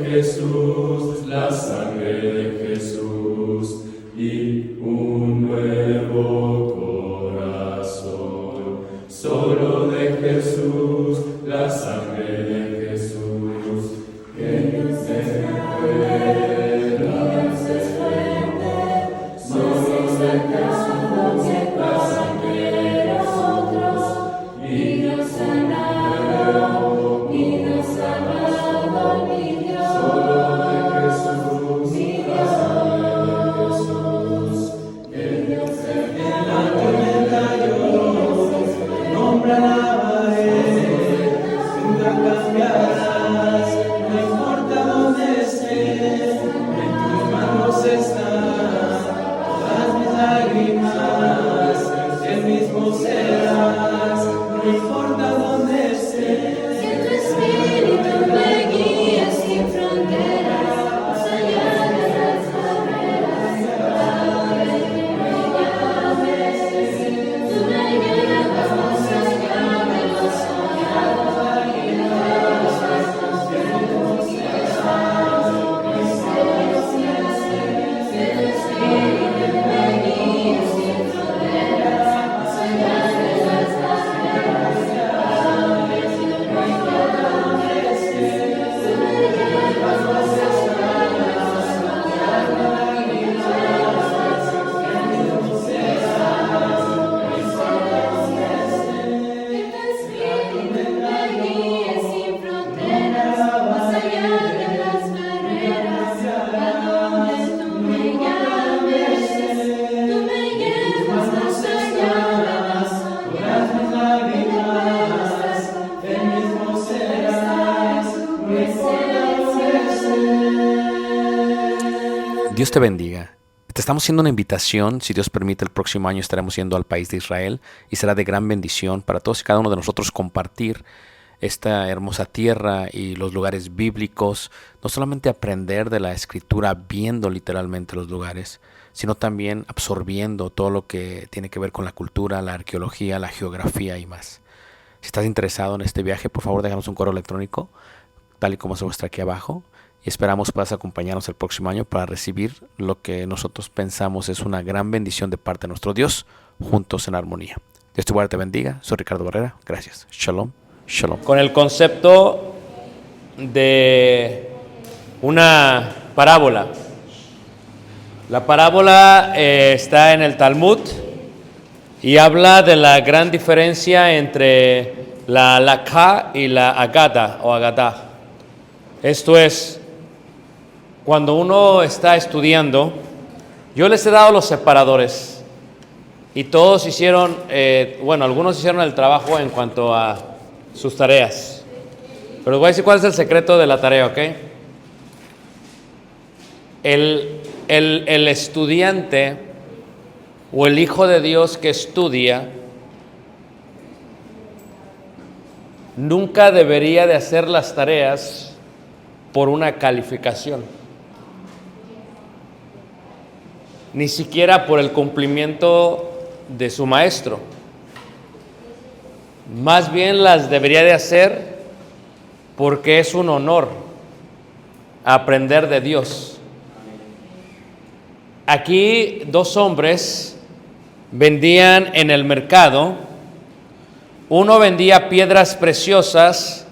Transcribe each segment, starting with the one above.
Jesús, la sangre de Jesús y un nuevo corazón. Solo de Jesús, la sangre de Jesús, que nos recuerda, nos esfuerza. Solo de Jesús, la sangre de nosotros, y nos sanado, y nos amado, mi Dios. Solo de Jesús, mi Dios, el Dios en la tormenta yo nombra alabaré, nunca cambiarás, no importa dónde esté, en tus manos están todas mis lágrimas, el mismo serás, no importa dónde esté. Que tu espíritu me guíe sin fronteras, más allá de las barreras, ahora que me llames. Tú me llevas más allá de lo soñado, y de los pasos que hemos llevado. Gracias, que tu espíritu me guíe sin fronteras, más allá de las barreras, ahora que me llames. Tú me llevas más allá de lo soñado, y de los pasos que hemos llevado. Que tu espíritu me guíe sin fronteras, más allá de las barreras, a donde tú me llames. Tú me llevas más allá de lo soñado, y de los pasos que hemos llevado. Dios te bendiga. Te estamos haciendo una invitación. Si Dios permite, el próximo año estaremos yendo al país de Israel y será de gran bendición para todos y cada uno de nosotros compartir esta hermosa tierra y los lugares bíblicos. No solamente aprender de la Escritura viendo literalmente los lugares, sino también absorbiendo todo lo que tiene que ver con la cultura, la arqueología, la geografía y más. Si estás interesado en este viaje, por favor déjanos un correo electrónico, tal y como se muestra aquí abajo. Y esperamos puedas acompañarnos el próximo año para recibir lo que nosotros pensamos es una gran bendición de parte de nuestro Dios, juntos en armonía. Dios te guarde, te bendiga. Soy Ricardo Barrera. Gracias. Shalom. Shalom. Con el concepto de una parábola. La parábola está en el Talmud y habla de la gran diferencia entre la halakha y la agada o agadá. Esto es, cuando uno está estudiando, yo les he dado los separadores y todos hicieron, algunos hicieron el trabajo en cuanto a sus tareas. Pero les voy a decir cuál es el secreto de la tarea, ¿ok? El estudiante o el hijo de Dios que estudia nunca debería de hacer las tareas por una calificación, ni siquiera por el cumplimiento de su maestro. Más bien las debería de hacer porque es un honor aprender de Dios. Aquí 2 hombres vendían en el mercado. Uno vendía piedras preciosas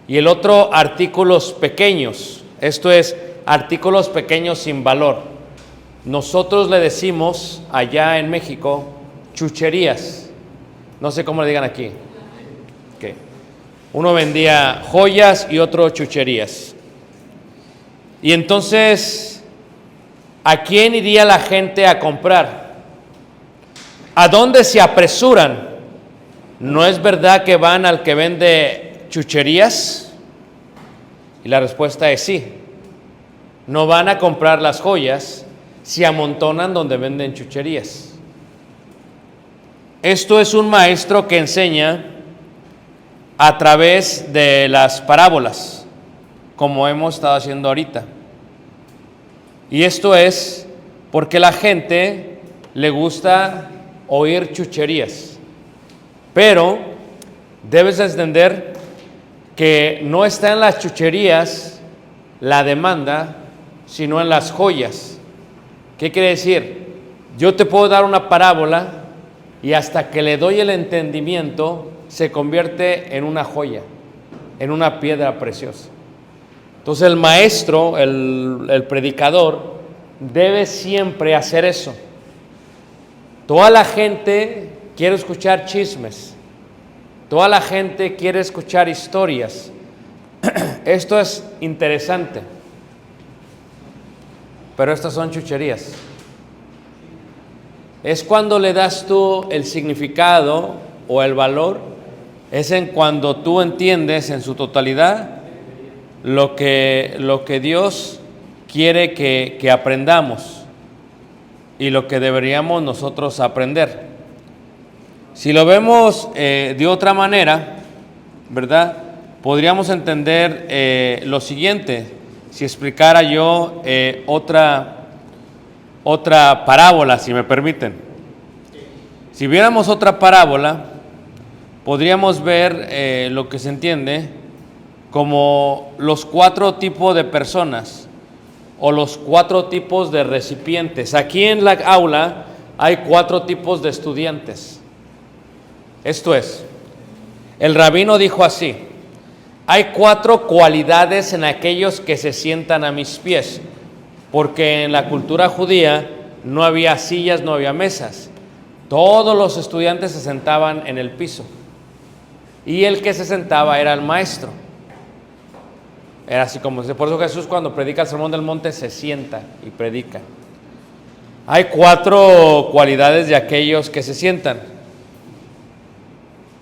y el otro artículos pequeños. Esto es, artículos pequeños sin valor. Nosotros le decimos allá en México chucherías. No sé cómo le digan aquí. Okay. Uno vendía joyas y otro chucherías. Y entonces, ¿a quién iría la gente a comprar? ¿A dónde se apresuran? ¿No es verdad que van al que vende chucherías? Y la respuesta es sí. No van a comprar las joyas, se amontonan donde venden chucherías. Esto es un maestro que enseña a través de las parábolas, como hemos estado haciendo ahorita. Y esto es porque la gente le gusta oír chucherías. Pero debes entender que no está en las chucherías la demanda, sino en las joyas. ¿Qué quiere decir? Yo te puedo dar una parábola y hasta que le doy el entendimiento se convierte en una joya, en una piedra preciosa. Entonces el maestro, el predicador, debe siempre hacer eso. Toda la gente quiere escuchar chismes, toda la gente quiere escuchar historias. Esto es interesante, pero estas son chucherías. Es cuando le das tú el significado o el valor, es en cuando tú entiendes en su totalidad lo que Dios quiere que aprendamos y lo que deberíamos nosotros aprender. Si lo vemos de otra manera, ¿verdad? Podríamos entender lo siguiente, si explicara yo otra parábola, si me permiten. Si viéramos otra parábola, podríamos ver lo que se entiende como los 4 tipos de personas o los 4 tipos de recipientes. Aquí en la aula hay 4 tipos de estudiantes. Esto es, el rabino dijo así: hay 4 cualidades en aquellos que se sientan a mis pies, porque en la cultura judía no había sillas, no había mesas. Todos los estudiantes se sentaban en el piso y el que se sentaba era el maestro. Era así como, por eso Jesús cuando predica el Sermón del Monte se sienta y predica. Hay 4 cualidades de aquellos que se sientan.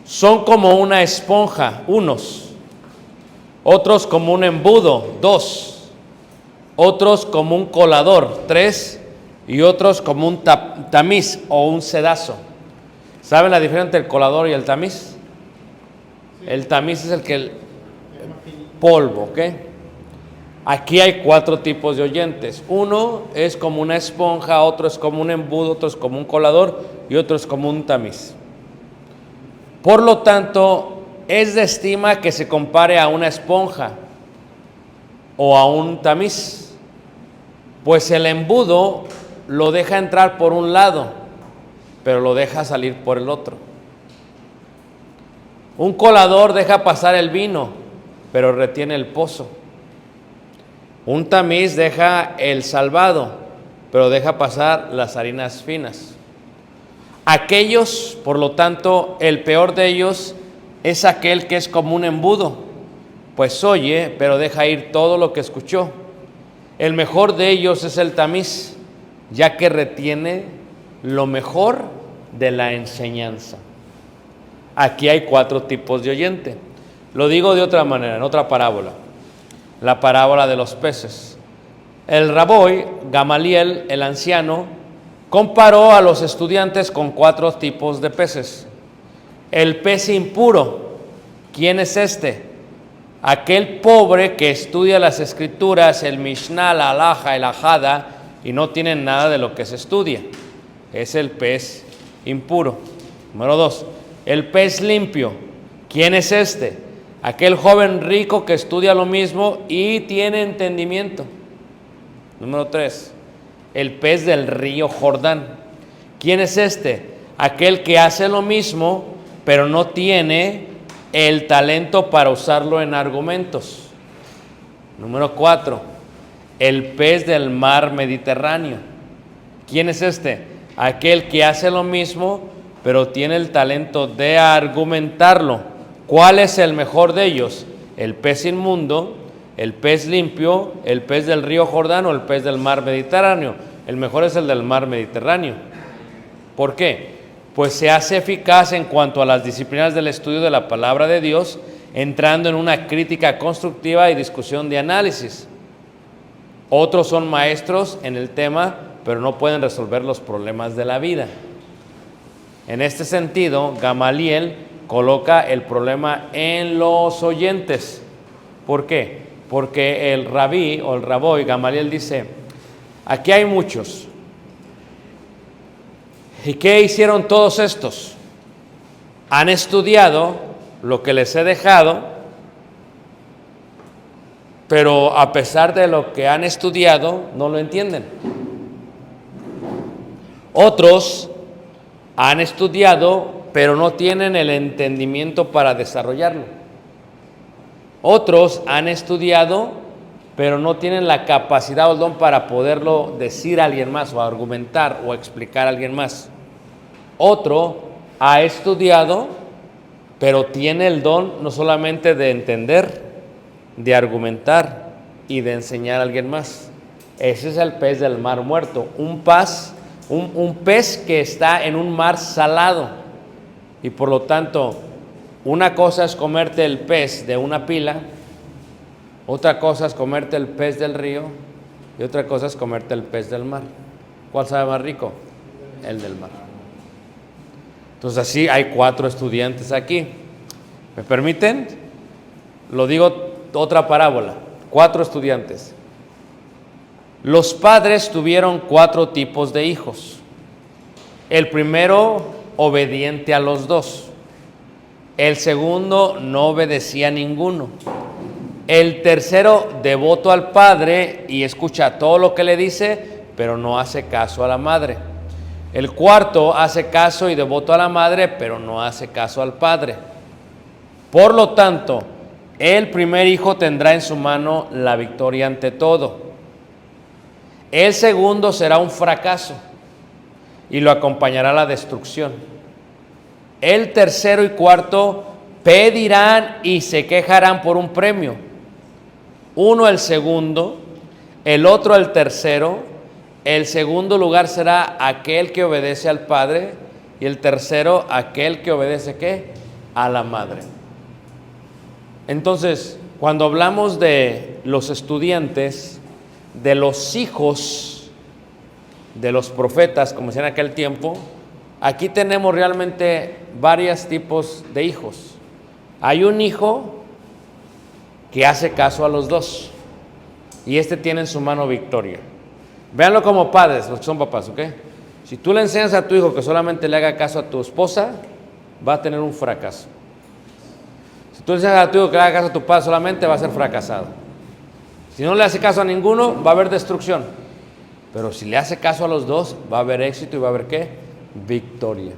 Son como una esponja, unos. Otros como un embudo, 2. Otros como un colador, 3. Y otros como un tamiz o un sedazo. ¿Saben la diferencia entre el colador y el tamiz? El tamiz es el polvo, ¿ok? Aquí hay 4 tipos de oyentes. Uno es como una esponja, otro es como un embudo, otro es como un colador y otro es como un tamiz. Por lo tanto, es de estima que se compare a una esponja o a un tamiz, pues el embudo lo deja entrar por un lado, pero lo deja salir por el otro. Un colador deja pasar el vino, pero retiene el pozo. Un tamiz deja el salvado, pero deja pasar las harinas finas. Aquellos, por lo tanto, el peor de ellos es aquel que es como un embudo, pues oye, pero deja ir todo lo que escuchó. El mejor de ellos es el tamiz, ya que retiene lo mejor de la enseñanza. Aquí hay 4 tipos de oyente. Lo digo de otra manera, en otra parábola. La parábola de los peces. El Rabbi Gamaliel, el anciano, comparó a los estudiantes con 4 tipos de peces. El pez impuro, ¿quién es este? Aquel pobre que estudia las escrituras, el Mishnah, la Halaja, el Ajada, y no tiene nada de lo que se estudia. Es el pez impuro. Número 2, el pez limpio. ¿Quién es este? Aquel joven rico que estudia lo mismo y tiene entendimiento. Número 3, el pez del río Jordán. ¿Quién es este? Aquel que hace lo mismo, pero no tiene el talento para usarlo en argumentos. Número 4, el pez del mar Mediterráneo. ¿Quién es este? Aquel que hace lo mismo, pero tiene el talento de argumentarlo. ¿Cuál es el mejor de ellos? ¿El pez inmundo, el pez limpio, el pez del río Jordán o el pez del mar Mediterráneo? El mejor es el del mar Mediterráneo. ¿Por qué? Pues se hace eficaz en cuanto a las disciplinas del estudio de la palabra de Dios, entrando en una crítica constructiva y discusión de análisis. Otros son maestros en el tema, pero no pueden resolver los problemas de la vida. En este sentido, Gamaliel coloca el problema en los oyentes. ¿Por qué? Porque el rabí o el raboi Gamaliel dice, aquí hay muchos. ¿Y qué hicieron todos estos? Han estudiado lo que les he dejado, pero a pesar de lo que han estudiado, no lo entienden. Otros han estudiado, pero no tienen el entendimiento para desarrollarlo. Otros han estudiado, pero no tienen la capacidad o el don para poderlo decir a alguien más, o argumentar, o explicar a alguien más. Otro ha estudiado, pero tiene el don no solamente de entender, de argumentar y de enseñar a alguien más. Ese es el pez del mar muerto, un pez que está en un mar salado, y por lo tanto una cosa es comerte el pez de una pila, otra cosa es comerte el pez del río, y otra cosa es comerte el pez del mar. ¿Cuál sabe más rico? El del mar. Entonces así hay 4 estudiantes aquí. ¿Me permiten? Lo digo otra parábola. 4 estudiantes. Los padres tuvieron 4 tipos de hijos. El primero, obediente a los 2. El segundo, no obedecía a ninguno. El tercero, devoto al padre y escucha todo lo que le dice, pero no hace caso a la madre. El cuarto, hace caso y devoto a la madre, pero no hace caso al padre. Por lo tanto, el primer hijo tendrá en su mano la victoria ante todo. El segundo será un fracaso y lo acompañará la destrucción. El tercero y cuarto pedirán y se quejarán por un premio. Uno el segundo, el otro el tercero. El segundo lugar será aquel que obedece al padre, y el tercero aquel que obedece ¿qué? A la madre. Entonces, cuando hablamos de los estudiantes, de los hijos de los profetas, como decía en aquel tiempo, aquí tenemos realmente varios tipos de hijos. Hay un hijo que hace caso a los 2, y este tiene en su mano victoria. Véanlo como padres, los que son papás, ¿ok? Si tú le enseñas a tu hijo que solamente le haga caso a tu esposa, va a tener un fracaso. Si tú le enseñas a tu hijo que le haga caso a tu padre solamente, va a ser fracasado. Si no le hace caso a ninguno, va a haber destrucción. Pero si le hace caso a los 2, va a haber éxito y va a haber ¿qué? Victoria.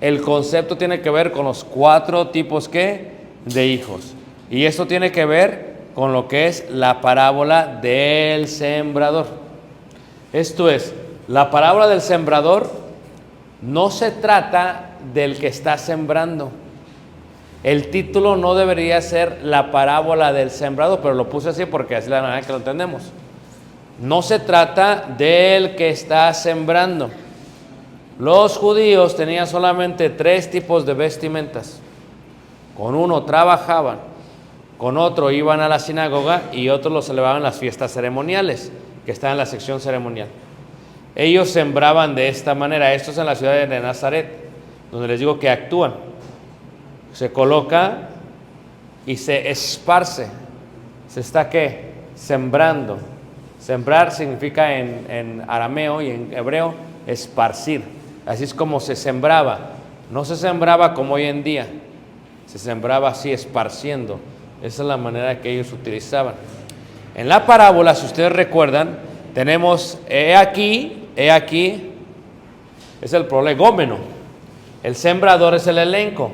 El concepto tiene que ver con los 4 tipos ¿qué? De hijos. Y esto tiene que ver con lo que es la parábola del sembrador. Esto es, la parábola del sembrador no se trata del que está sembrando. El título no debería ser la parábola del sembrador, pero lo puse así porque así es la manera que lo entendemos. No se trata del que está sembrando. Los judíos tenían solamente 3 tipos de vestimentas. Con uno trabajaban, con otro iban a la sinagoga y otros lo celebraban en las fiestas ceremoniales, que está en la sección ceremonial. Ellos sembraban de esta manera. Esto es en la ciudad de Nazaret, donde les digo que actúan. Se coloca y se esparce. Se está ¿qué? Sembrando. Sembrar significa en arameo y en hebreo esparcir. Así es como se sembraba. No se sembraba como hoy en día. Se sembraba así, esparciendo. Esa es la manera que ellos utilizaban. En la parábola, si ustedes recuerdan, tenemos, he aquí, es el prolegómeno. El sembrador es el elenco.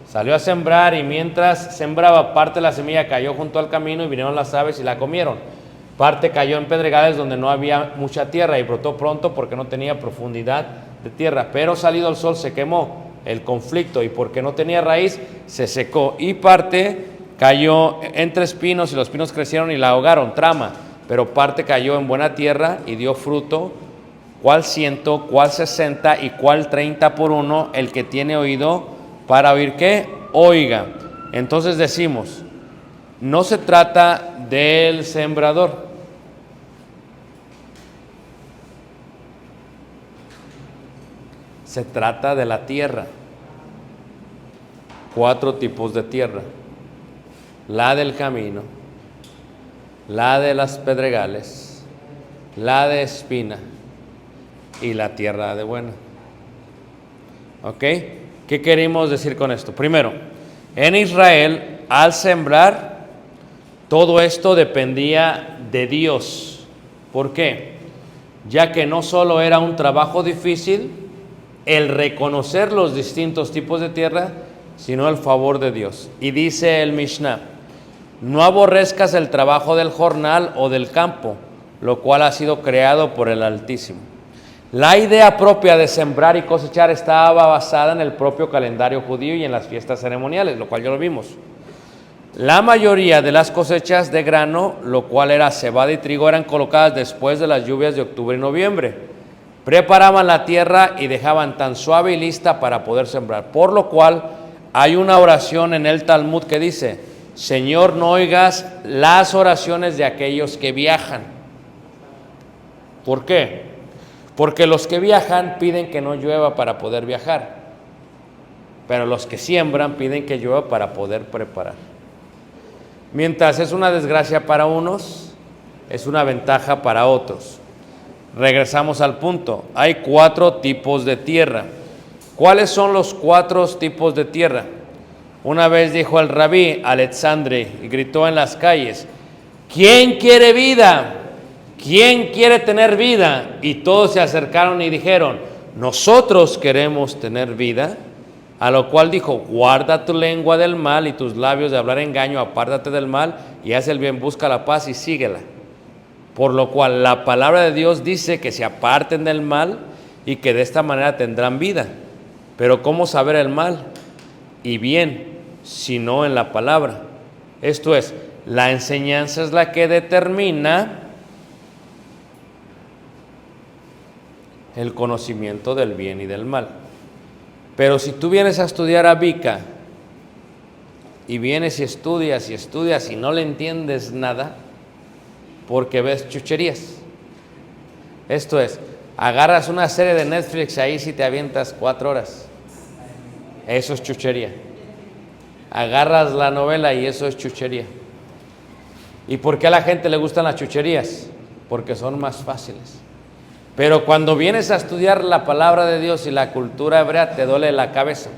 Salió a sembrar y mientras sembraba, parte de la semilla cayó junto al camino y vinieron las aves y la comieron. Parte cayó en pedregales donde no había mucha tierra y brotó pronto porque no tenía profundidad de tierra. Pero salido el sol se quemó el conflicto y porque no tenía raíz se secó. Y parte cayó entre espinos y los espinos crecieron y la ahogaron, trama. Pero parte cayó en buena tierra y dio fruto, cuál 100, cuál 60 y cuál 30 por 1. El que tiene oído para oír, ¿qué? Oiga. Entonces decimos, no se trata del sembrador. Se trata de la tierra. 4 tipos de tierra. La del camino, la de las pedregales, la de espina y la tierra de buena. ¿Ok? ¿Qué queremos decir con esto? Primero, en Israel, al sembrar, todo esto dependía de Dios. ¿Por qué? Ya que no solo era un trabajo difícil el reconocer los distintos tipos de tierra, sino el favor de Dios. Y dice el Mishnah: no aborrezcas el trabajo del jornal o del campo, lo cual ha sido creado por el Altísimo. La idea propia de sembrar y cosechar estaba basada en el propio calendario judío y en las fiestas ceremoniales, lo cual ya lo vimos. La mayoría de las cosechas de grano, lo cual era cebada y trigo, eran colocadas después de las lluvias de octubre y noviembre. Preparaban la tierra y dejaban tan suave y lista para poder sembrar. Por lo cual hay una oración en el Talmud que dice: Señor, no oigas las oraciones de aquellos que viajan. ¿Por qué? Porque los que viajan piden que no llueva para poder viajar, pero los que siembran piden que llueva para poder preparar. Mientras es una desgracia para unos, es una ventaja para otros. Regresamos al punto. Hay 4 tipos de tierra. ¿Cuáles son los 4 tipos de tierra? Una vez dijo el rabí Alexandre y gritó en las calles: ¿quién quiere vida? ¿Quién quiere tener vida? Y todos se acercaron y dijeron: nosotros queremos tener vida. A lo cual dijo: guarda tu lengua del mal y tus labios de hablar engaño, apártate del mal y haz el bien, busca la paz y síguela. Por lo cual la palabra de Dios dice que se aparten del mal y que de esta manera tendrán vida. Pero ¿cómo saber el mal y bien si no en la palabra? Esto es, la enseñanza es la que determina el conocimiento del bien y del mal. Pero si tú vienes a estudiar a Vika y vienes y estudias y no le entiendes nada, porque ves chucherías. Esto es, agarras una serie de Netflix ahí si te avientas 4 horas. Eso es chuchería. Agarras la novela y eso es chuchería. ¿Y por qué a la gente le gustan las chucherías? Porque son más fáciles. Pero cuando vienes a estudiar la palabra de Dios y la cultura hebrea, te duele la cabeza.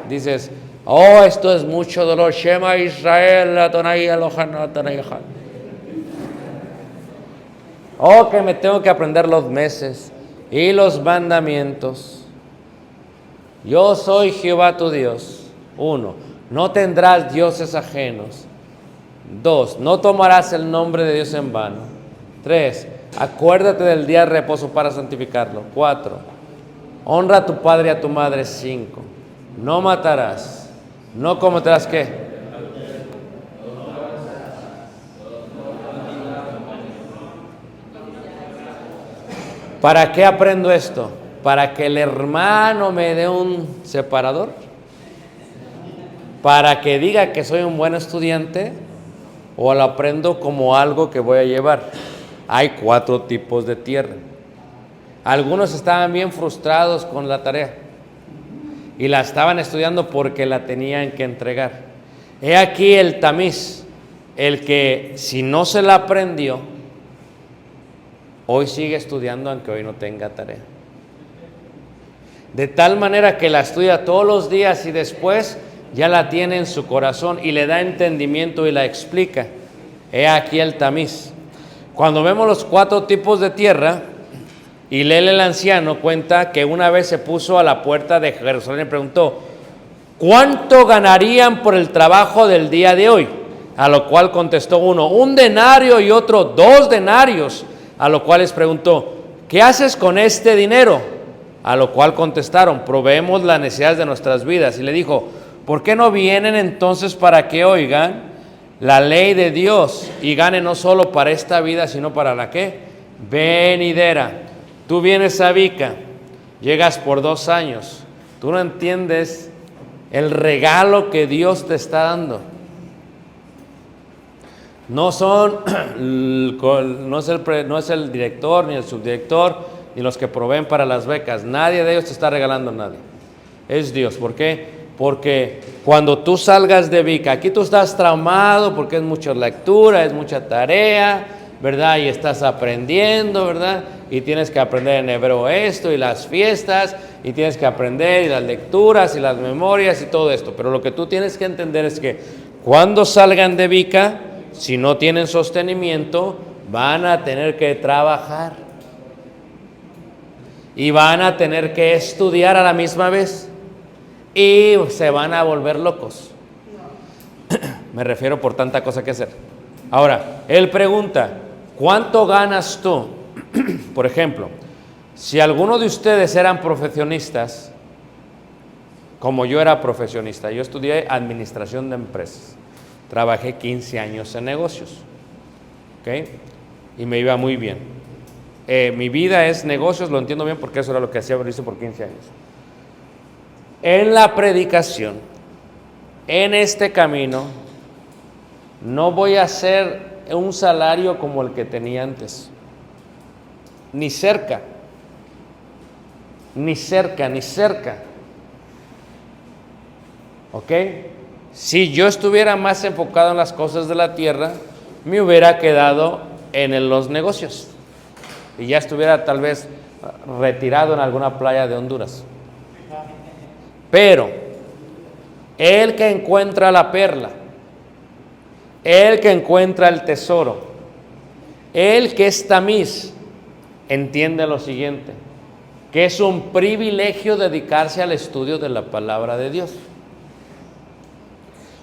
Dices: oh, esto es mucho dolor. Shema Israel, Adonai Elohenu, Adonai Echad. Oh, que me tengo que aprender los meses y los mandamientos. Yo soy Jehová tu Dios. 1. No tendrás dioses ajenos. 2. No tomarás el nombre de Dios en vano. 3. Acuérdate del día de reposo para santificarlo. 4. Honra a tu padre y a tu madre. 5. No matarás. No cometerás ¿qué? ¿Para qué aprendo esto? ¿Para que el hermano me dé un separador? ¿Para que diga que soy un buen estudiante? ¿O lo aprendo como algo que voy a llevar? Hay 4 tipos de tierra. Algunos estaban bien frustrados con la tarea y la estaban estudiando porque la tenían que entregar. He aquí el tamiz, el que si no se la aprendió, hoy sigue estudiando aunque hoy no tenga tarea. De tal manera que la estudia todos los días y después ya la tiene en su corazón y le da entendimiento y la explica. He aquí el tamiz. Cuando vemos los 4 tipos de tierra, Hilel el anciano cuenta que una vez se puso a la puerta de Jerusalén y preguntó: ¿cuánto ganarían por el trabajo del día de hoy? A lo cual contestó uno: 1 denario, y otro 2 denarios. A lo cual les preguntó: ¿qué haces con este dinero? A lo cual contestaron: proveemos las necesidades de nuestras vidas. Y le dijo: ¿por qué no vienen entonces para que oigan la ley de Dios y ganen no solo para esta vida, sino para la ¿qué? Venidera. Tú vienes a Vika, llegas por 2 años, tú no entiendes el regalo que Dios te está dando. No es el director, ni el subdirector, ni los que proveen para las becas. Nadie de ellos te está regalando a nadie. Es Dios. ¿Por qué? Porque cuando tú salgas de Vika, aquí tú estás traumado porque es mucha lectura, es mucha tarea, ¿verdad? Y estás aprendiendo, ¿verdad? Y tienes que aprender en hebreo esto y las fiestas, y tienes que aprender y las lecturas y las memorias y todo esto. Pero lo que tú tienes que entender es que cuando salgan de Vika, si no tienen sostenimiento, van a tener que trabajar y van a tener que estudiar a la misma vez y se van a volver locos. Me refiero por tanta cosa que hacer. Ahora, él pregunta, ¿cuánto ganas tú? Por ejemplo, si alguno de ustedes eran profesionistas, como yo era profesionista, yo estudié administración de empresas, trabajé 15 años en negocios, ¿ok? Y me iba muy bien. Mi vida es negocios, lo entiendo bien porque eso era lo que hacía, lo hice por 15 años. En la predicación, en este camino, no voy a hacer un salario como el que tenía antes, ni cerca, ni cerca, ni cerca. ¿Ok? Si yo estuviera más enfocado en las cosas de la tierra, me hubiera quedado en los negocios y ya estuviera tal vez retirado en alguna playa de Honduras. Pero el que encuentra la perla, el que encuentra el tesoro, el que es tamiz, entiende lo siguiente, que es un privilegio dedicarse al estudio de la palabra de Dios.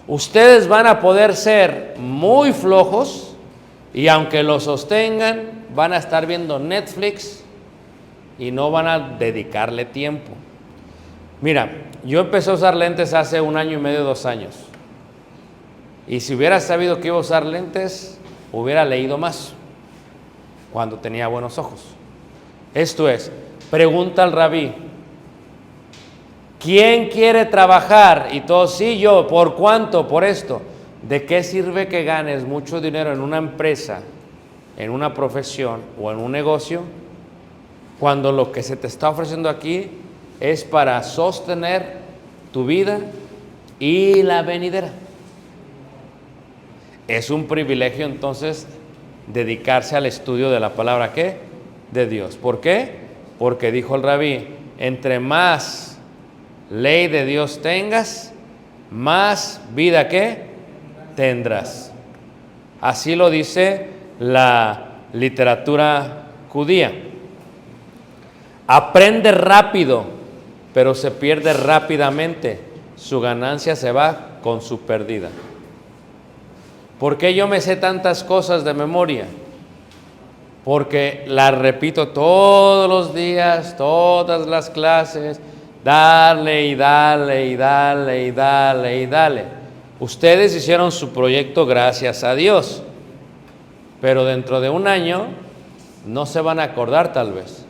Ustedes van a poder ser muy flojos y aunque lo sostengan, van a estar viendo Netflix y no van a dedicarle tiempo. Mira, yo empecé a usar lentes hace 1 año y medio, 2 años. Y si hubiera sabido que iba a usar lentes, hubiera leído más cuando tenía buenos ojos. Esto es, pregunta al rabí, ¿quién quiere trabajar? Y todos, sí, yo, ¿por cuánto? Por esto. ¿De qué sirve que ganes mucho dinero en una empresa, en una profesión o en un negocio, cuando lo que se te está ofreciendo aquí es para sostener tu vida y la venidera? Es un privilegio entonces dedicarse al estudio de la palabra, ¿qué? De Dios. ¿Por qué? Porque dijo el rabí, entre más ley de Dios tengas, más vida, ¿qué? Tendrás. Así lo dice la literatura judía. Aprende rápido, pero se pierde rápidamente. Su ganancia se va con su pérdida. ¿Por qué yo me sé tantas cosas de memoria? Porque las repito todos los días, todas las clases, darle y darle y darle y darle y darle. Ustedes hicieron su proyecto, gracias a Dios, pero dentro de 1 año no se van a acordar tal vez,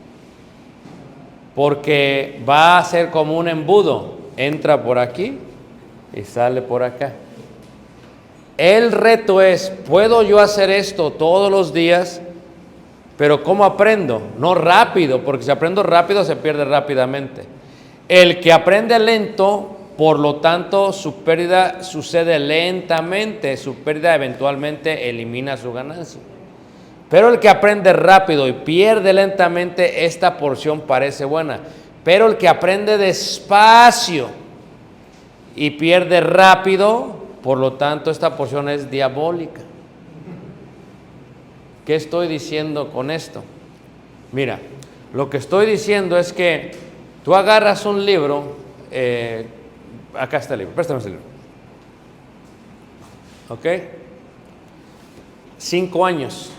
porque va a ser como un embudo, entra por aquí y sale por acá. El reto es, ¿puedo yo hacer esto todos los días? Pero ¿cómo aprendo? No rápido, porque si aprendo rápido se pierde rápidamente. El que aprende lento, por lo tanto, su pérdida sucede lentamente, su pérdida eventualmente elimina su ganancia. Pero el que aprende rápido y pierde lentamente, esta porción parece buena. Pero el que aprende despacio y pierde rápido, por lo tanto, esta porción es diabólica. ¿Qué estoy diciendo con esto? Mira, lo que estoy diciendo es que tú agarras un libro, acá está el libro, préstame ese libro. ¿Ok? 5 años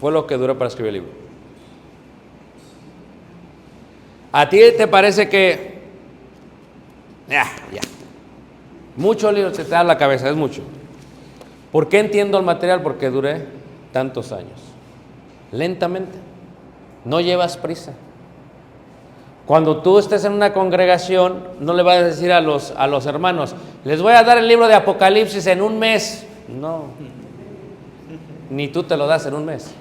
fue lo que duró para escribir el libro. ¿A ti te parece que ya, mucho libro se te da en la cabeza, es mucho? ¿Por qué entiendo el material? Porque duré tantos años. Lentamente. No llevas prisa. Cuando tú estés en una congregación, no le vas a decir a los hermanos, les voy a dar el libro de Apocalipsis en 1 mes. No. Ni tú te lo das en 1 mes.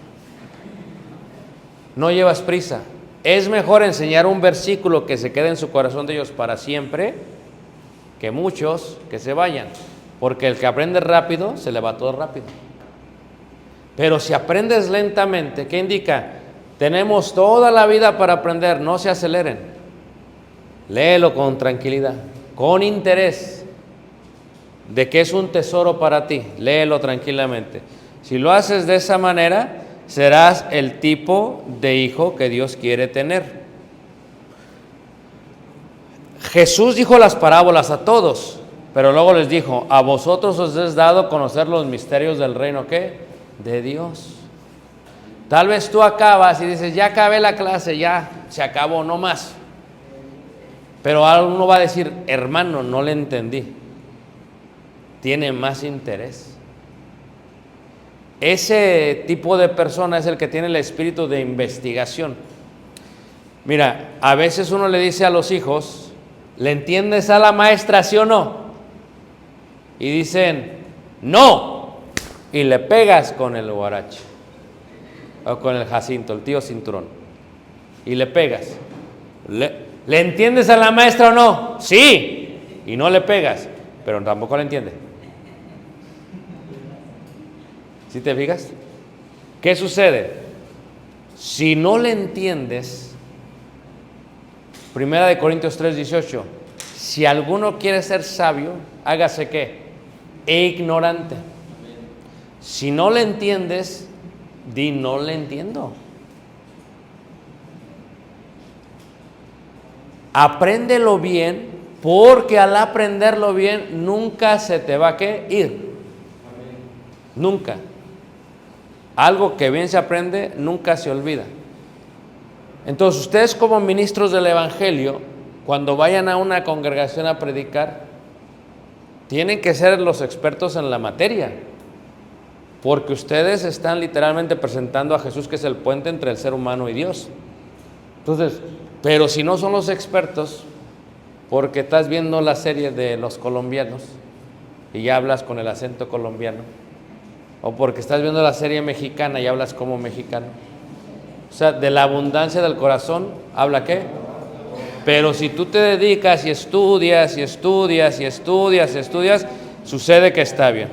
No llevas prisa. Es mejor enseñar un versículo que se quede en su corazón de ellos para siempre, que muchos que se vayan. Porque el que aprende rápido, se le va todo rápido. Pero si aprendes lentamente, ¿qué indica? Tenemos toda la vida para aprender, no se aceleren. Léelo con tranquilidad, con interés. de que es un tesoro para ti. Léelo tranquilamente. Si lo haces de esa manera, serás el tipo de hijo que Dios quiere tener. Jesús dijo las parábolas a todos, pero luego les dijo: a vosotros os es dado conocer los misterios del reino, ¿qué? De Dios. Tal vez tú acabas y dices: ya acabé la clase, ya se acabó, no más. Pero uno va a decir: hermano, no le entendí. Tiene más interés. Ese tipo de persona es el que tiene el espíritu de investigación. Mira, a veces uno le dice a los hijos: ¿le entiendes a la maestra, sí o no? Y dicen: no. Y le pegas con el guarache o con el Jacinto, el tío cinturón, y le pegas. ¿Le entiendes a la maestra o no? Sí. Y no le pegas, pero tampoco le entiende. ¿Sí te fijas? ¿Qué sucede? Si no le entiendes, 1 Corintios 3:18, si alguno quiere ser sabio, hágase ¿qué? Ignorante. Si no le entiendes, di: no le entiendo. Apréndelo bien, porque al aprenderlo bien nunca se te va a ¿qué? Ir. Nunca. Algo que bien se aprende nunca se olvida. Entonces, ustedes como ministros del Evangelio, cuando vayan a una congregación a predicar, tienen que ser los expertos en la materia, porque ustedes están literalmente presentando a Jesús, que es el puente entre el ser humano y Dios. Entonces, pero si no son los expertos, porque estás viendo la serie de los colombianos y ya hablas con el acento colombiano, o porque estás viendo la serie mexicana y hablas como mexicano, o sea, de la abundancia del corazón habla ¿qué? Pero si tú te dedicas y estudias y estudias y estudias y estudias, sucede que está bien.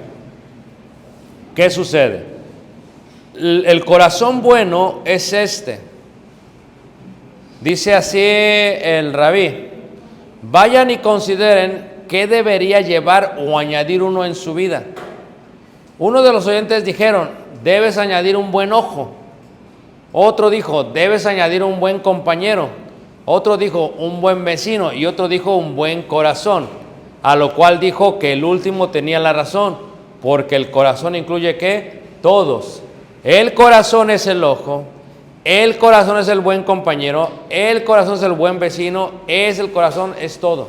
¿Qué sucede? El corazón bueno es este. Dice así el rabí: vayan y consideren qué debería llevar o añadir uno en su vida. Uno de los oyentes dijeron: debes añadir un buen ojo. Otro dijo: debes añadir un buen compañero. Otro dijo: un buen vecino. Y otro dijo: un buen corazón. A lo cual dijo que el último tenía la razón, porque el corazón incluye ¿qué? Todos. El corazón es el ojo, el corazón es el buen compañero, el corazón es el buen vecino, el corazón es todo.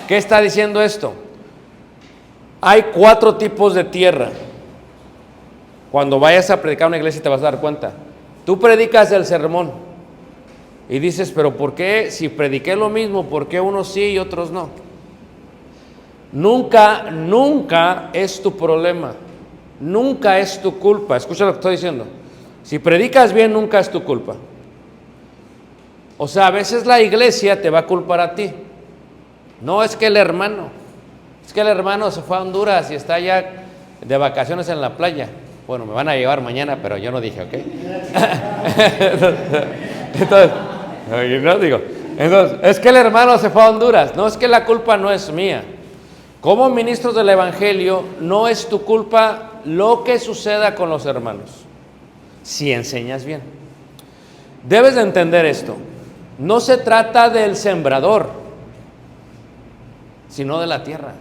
¿Qué está diciendo esto? Hay 4 tipos de tierra. Cuando vayas a predicar a una iglesia te vas a dar cuenta. Tú predicas el sermón y dices: pero ¿por qué si prediqué lo mismo, por qué unos sí y otros no? Nunca es tu problema, nunca es tu culpa. Escucha lo que estoy diciendo. Si predicas bien, nunca es tu culpa. O sea, a veces la iglesia te va a culpar a ti. No es que el hermano se fue a Honduras y está ya de vacaciones en la playa. Bueno, me van a llevar mañana, pero yo no dije, ¿ok? Entonces, es que el hermano se fue a Honduras. No, es que la culpa no es mía. Como ministros del Evangelio, no es tu culpa lo que suceda con los hermanos, si enseñas bien. Debes de entender esto. No se trata del sembrador, sino de la tierra.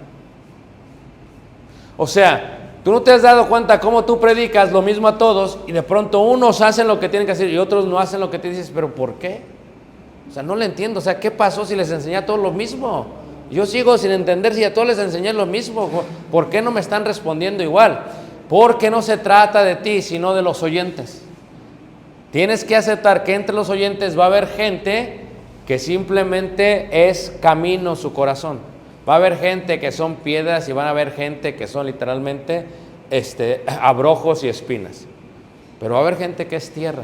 O sea, tú no te has dado cuenta cómo tú predicas lo mismo a todos y de pronto unos hacen lo que tienen que hacer y otros no hacen lo que te dices: ¿pero por qué? O sea, no le entiendo. O sea, ¿qué pasó si les enseñé a todos lo mismo? Yo sigo sin entender si a todos les enseñé lo mismo. ¿Por qué no me están respondiendo igual? Porque no se trata de ti, sino de los oyentes. Tienes que aceptar que entre los oyentes va a haber gente que simplemente es camino su corazón. Va a haber gente que son piedras y van a haber gente que son literalmente abrojos y espinas. Pero va a haber gente que es tierra.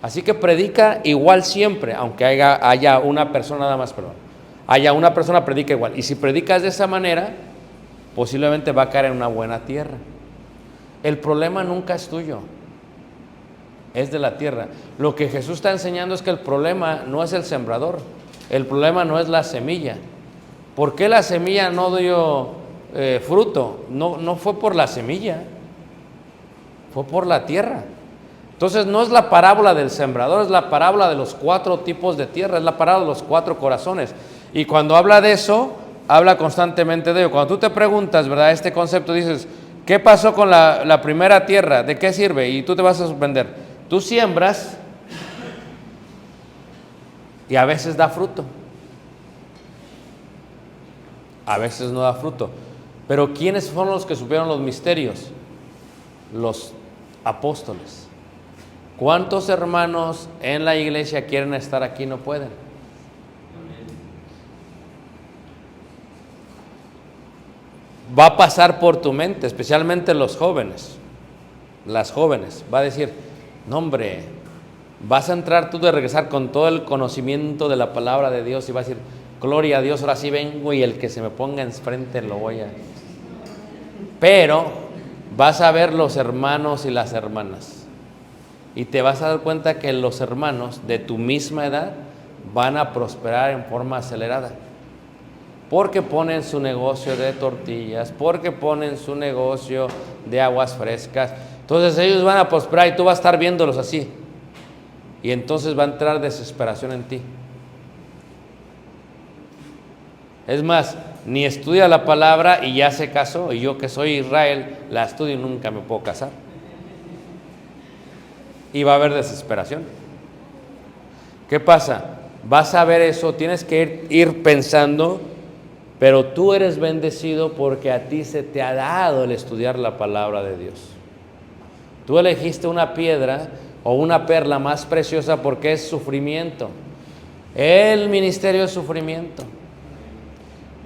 Así que predica igual siempre, aunque haya una persona nada más, haya una persona, predica igual. Y si predicas de esa manera, posiblemente va a caer en una buena tierra. El problema nunca es tuyo, es de la tierra. Lo que Jesús está enseñando es que el problema no es el sembrador, el problema no es la semilla. ¿Por qué la semilla no dio fruto, no fue por la semilla, fue por la tierra. Entonces no es la parábola del sembrador, es la parábola de los 4 tipos de tierra, es la parábola de los 4 corazones. Y cuando habla de eso, habla constantemente de ello. Cuando tú te preguntas, ¿verdad? Este concepto, dices, ¿qué pasó con la primera tierra? ¿De qué sirve? Y tú te vas a sorprender. Tú siembras y a veces da fruto. A veces no da fruto. Pero ¿quiénes fueron los que supieron los misterios? Los apóstoles. ¿Cuántos hermanos en la iglesia quieren estar aquí y no pueden? Va a pasar por tu mente, especialmente los jóvenes, las jóvenes. Va a decir, no hombre, vas a entrar tú de regresar con todo el conocimiento de la palabra de Dios y vas a decir, gloria a Dios, ahora sí vengo y el que se me ponga enfrente lo voy a... Pero vas a ver los hermanos y las hermanas. Y te vas a dar cuenta que los hermanos de tu misma edad van a prosperar en forma acelerada. Porque ponen su negocio de tortillas, porque ponen su negocio de aguas frescas. Entonces ellos van a prosperar y tú vas a estar viéndolos así. Y entonces va a entrar desesperación en ti. Es más, ni estudia la palabra y ya se casó. Y yo que soy Israel, la estudio y nunca me puedo casar. Y va a haber desesperación. ¿Qué pasa? Vas a ver eso, tienes que ir pensando, pero tú eres bendecido porque a ti se te ha dado el estudiar la palabra de Dios. Tú elegiste una piedra o una perla más preciosa porque es sufrimiento. El ministerio es sufrimiento.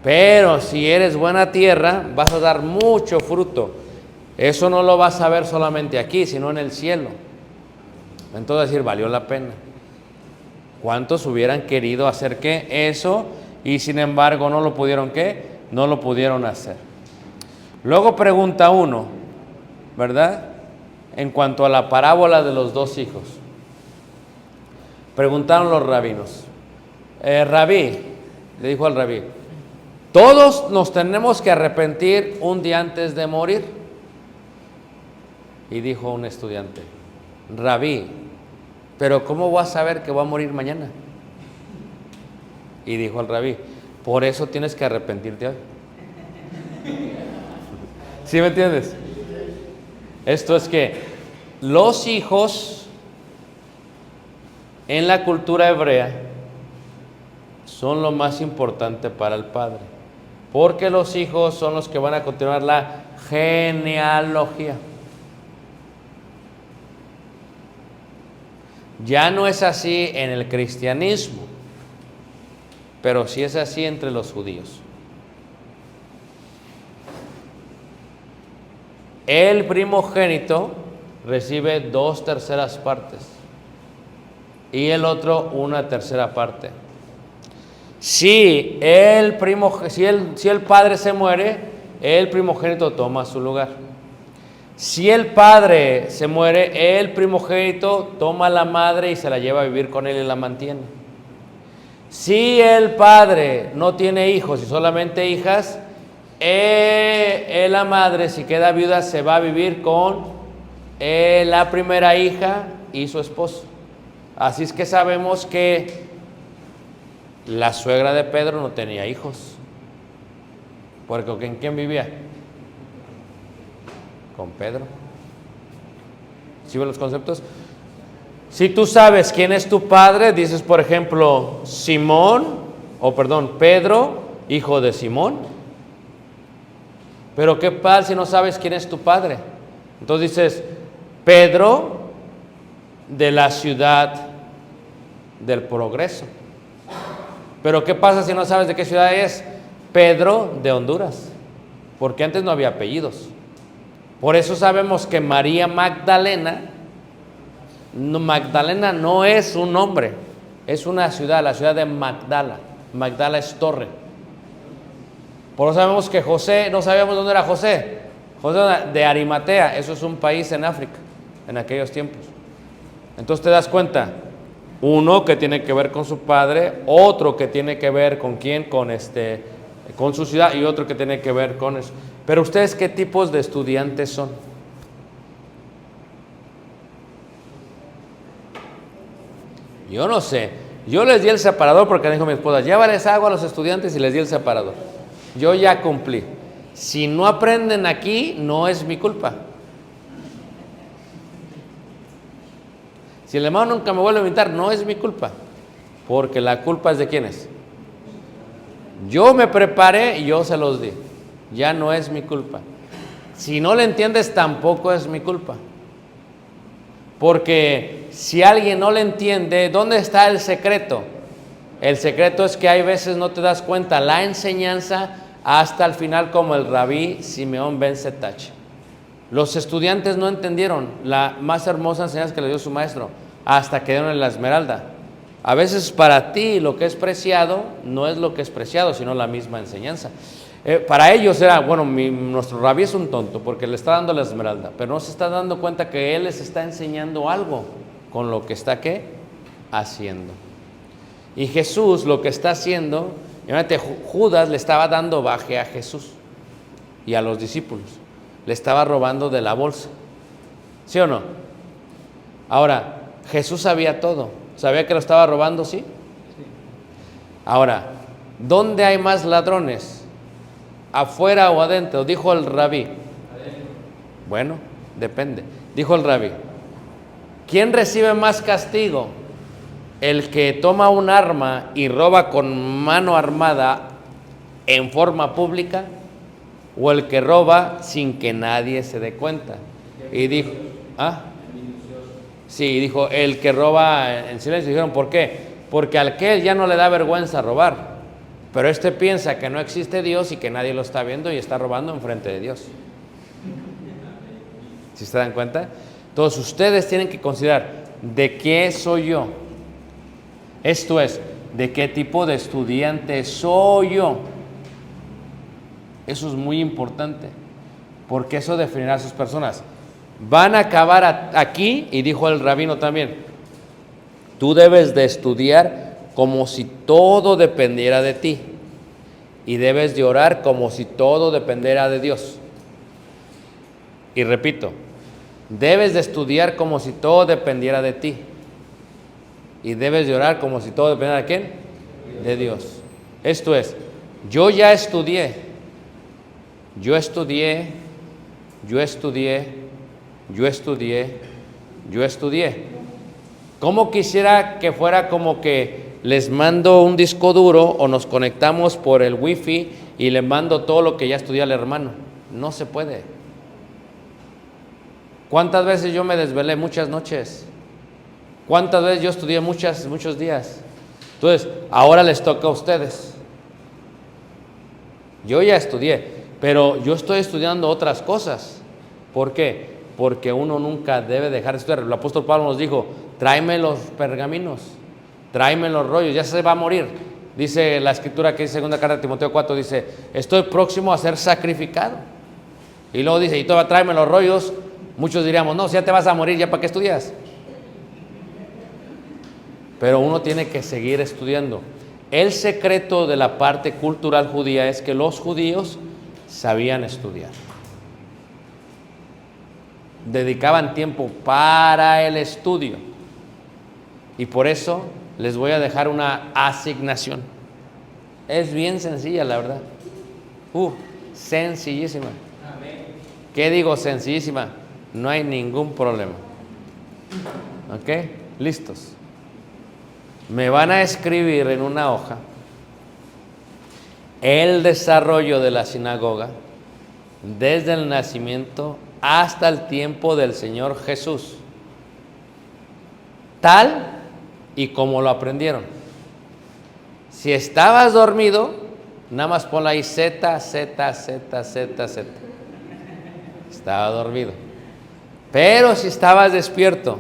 Pero si eres buena tierra, vas a dar mucho fruto. Eso no lo vas a ver solamente aquí, sino en el cielo. Entonces decir, valió la pena. ¿Cuántos hubieran querido hacer qué? Eso, y sin embargo no lo pudieron qué? No lo pudieron hacer. Luego pregunta uno, ¿verdad? En cuanto a la parábola de los 2 hijos. Preguntaron los rabinos. Rabí, le dijo al rabí, ¿todos nos tenemos que arrepentir un día antes de morir? Y dijo un estudiante, Rabí, pero ¿cómo voy a saber que voy a morir mañana? Y dijo el rabí, por eso tienes que arrepentirte hoy. ¿Sí me entiendes? Esto es que los hijos en la cultura hebrea son lo más importante para el padre, porque los hijos son los que van a continuar la genealogía. Ya no es así en el cristianismo, pero sí es así entre los judíos. El primogénito recibe 2/3 partes y el otro 1/3 parte. Si el padre se muere, el primogénito toma su lugar. Si el padre se muere, el primogénito toma a la madre y se la lleva a vivir con él y la mantiene. Si el padre no tiene hijos y solamente hijas, la madre, si queda viuda, se va a vivir con la primera hija y su esposo. Así es que sabemos que la suegra de Pedro no tenía hijos. Porque ¿en quién vivía? Con Pedro. ¿Sí ven los conceptos? Si tú sabes quién es tu padre, dices, por ejemplo, Pedro, hijo de Simón. Pero ¿qué pasa si no sabes quién es tu padre? Entonces dices, Pedro, de la ciudad del Progreso. Pero ¿qué pasa si no sabes de qué ciudad es? Pedro, de Honduras. Porque antes no había apellidos. Por eso sabemos que María Magdalena no es un nombre, es una ciudad, la ciudad de Magdala. Magdala es torre. Por eso sabemos que José, no sabíamos dónde era José. José de Arimatea, eso es un país en África, en aquellos tiempos. Entonces te das cuenta, uno que tiene que ver con su padre, otro que tiene que ver con quién, con su ciudad, y otro que tiene que ver con eso. Pero ustedes, ¿qué tipos de estudiantes son? Yo no sé. Yo les di el separador porque dijo mi esposa, llévales agua a los estudiantes, y les di el separador. Yo ya cumplí. Si no aprenden aquí, no es mi culpa. Si el hermano nunca me vuelve a invitar, no es mi culpa, porque la culpa es de quiénes. Yo me preparé y yo se los di. Ya no es mi culpa. Si no le entiendes, tampoco es mi culpa. Porque si alguien no le entiende, ¿dónde está el secreto? El secreto es que hay veces no te das cuenta la enseñanza hasta el final, como el rabí Simeón ben Setach. Los estudiantes no entendieron la más hermosa enseñanza que le dio su maestro hasta que dieron en la esmeralda. A veces para ti lo que es preciado no es lo que es preciado, sino la misma enseñanza. Para ellos era, bueno, nuestro rabí es un tonto porque le está dando la esmeralda, pero no se está dando cuenta que él les está enseñando algo con lo que está, ¿qué? Haciendo. Y Jesús lo que está haciendo, imagínate, Judas le estaba dando baje a Jesús y a los discípulos. Le estaba robando de la bolsa. ¿Sí o no? Ahora, Jesús sabía todo. ¿Sabía que lo estaba robando? ¿Sí? Ahora, ¿dónde hay más ladrones? ¿Afuera o adentro? Dijo el rabí. Bueno, depende. Dijo el rabí, ¿quién recibe más castigo? ¿El que toma un arma y roba con mano armada en forma pública, o el que roba sin que nadie se dé cuenta? Y dijo, sí, dijo, el que roba en silencio. Dijeron, ¿por qué? Porque al que ya no le da vergüenza robar, pero este piensa que no existe Dios y que nadie lo está viendo y está robando enfrente de Dios. ¿Sí se dan cuenta? Entonces ustedes tienen que considerar, ¿de qué soy yo? Esto es, ¿de qué tipo de estudiante soy yo? Eso es muy importante, porque eso definirá a sus personas. Van a acabar aquí, y dijo el rabino también, tú debes de estudiar como si todo dependiera de ti, y debes de orar como si todo dependiera de Dios. Y repito, debes de estudiar como si todo dependiera de ti, y debes de orar como si todo dependiera de ¿quién? De Dios. Esto es, yo ya estudié, yo estudié, yo estudié, yo estudié, yo estudié. ¿Cómo quisiera que fuera como que les mando un disco duro o nos conectamos por el wifi y le mando todo lo que ya estudié al hermano? No se puede. ¿Cuántas veces yo me desvelé? Muchas noches. ¿Cuántas veces yo estudié? Muchos días. Entonces, ahora les toca a ustedes. Yo ya estudié, pero yo estoy estudiando otras cosas. ¿Por qué? Porque uno nunca debe dejar de estudiar. El apóstol Pablo nos dijo, tráeme los pergaminos, tráeme los rollos, ya se va a morir. Dice la escritura que dice en 2 carta de Timoteo 4, dice, estoy próximo a ser sacrificado. Y luego dice, y tú tráeme los rollos. Muchos diríamos, no, si ya te vas a morir, ¿ya para qué estudias? Pero uno tiene que seguir estudiando. El secreto de la parte cultural judía es que los judíos sabían estudiar. Dedicaban tiempo para el estudio. Y por eso les voy a dejar una asignación. Es bien sencilla, la verdad. Sencillísima. ¿Qué digo sencillísima? No hay ningún problema. ¿Ok? ¿Listos? Me van a escribir en una hoja el desarrollo de la sinagoga desde el nacimiento hasta el tiempo del Señor Jesús, tal y como lo aprendieron. Si estabas dormido, nada más ponle ahí Z, Z, Z, Z, Z. Estaba dormido. Pero si estabas despierto,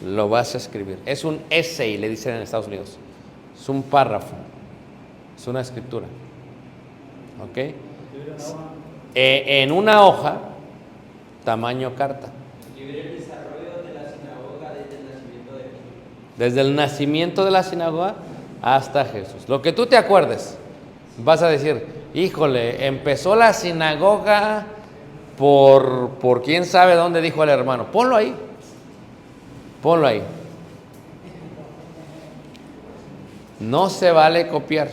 lo vas a escribir. Es un essay, le dicen en Estados Unidos. Es un párrafo. Es una escritura. ¿Ok? En una hoja, tamaño carta. Escribir el desarrollo de la sinagoga desde el nacimiento de Jesús. Desde el nacimiento de la sinagoga hasta Jesús. Lo que tú te acuerdes, vas a decir, Híjole, empezó la sinagoga por quién sabe dónde, dijo el hermano. Ponlo ahí. Ponlo ahí. No se vale copiar.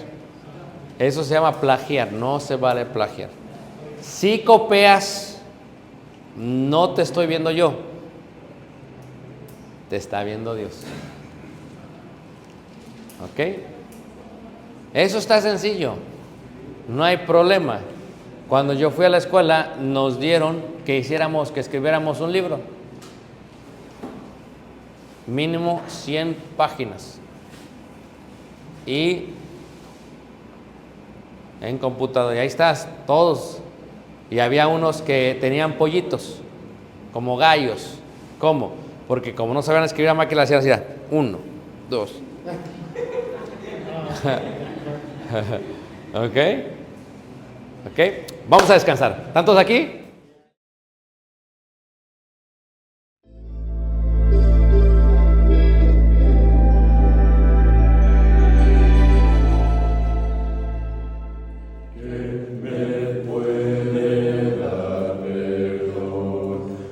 Eso se llama plagiar. No se vale plagiar. Si copias, no te estoy viendo yo. Te está viendo Dios. ¿Ok? Eso está sencillo. No hay problema. Cuando yo fui a la escuela, nos dieron que escribiéramos un libro. Mínimo 100 páginas. Y en computadora, y ahí estás, todos. Y había unos que tenían pollitos, como gallos. ¿Cómo? Porque como no sabían escribir a máquina, hacían así, 1, 2. ¿Ok? ¿Ok? Vamos a descansar. ¿Están todos aquí?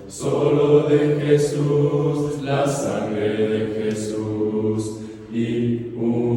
Solo de Jesús, la sangre de Jesús y un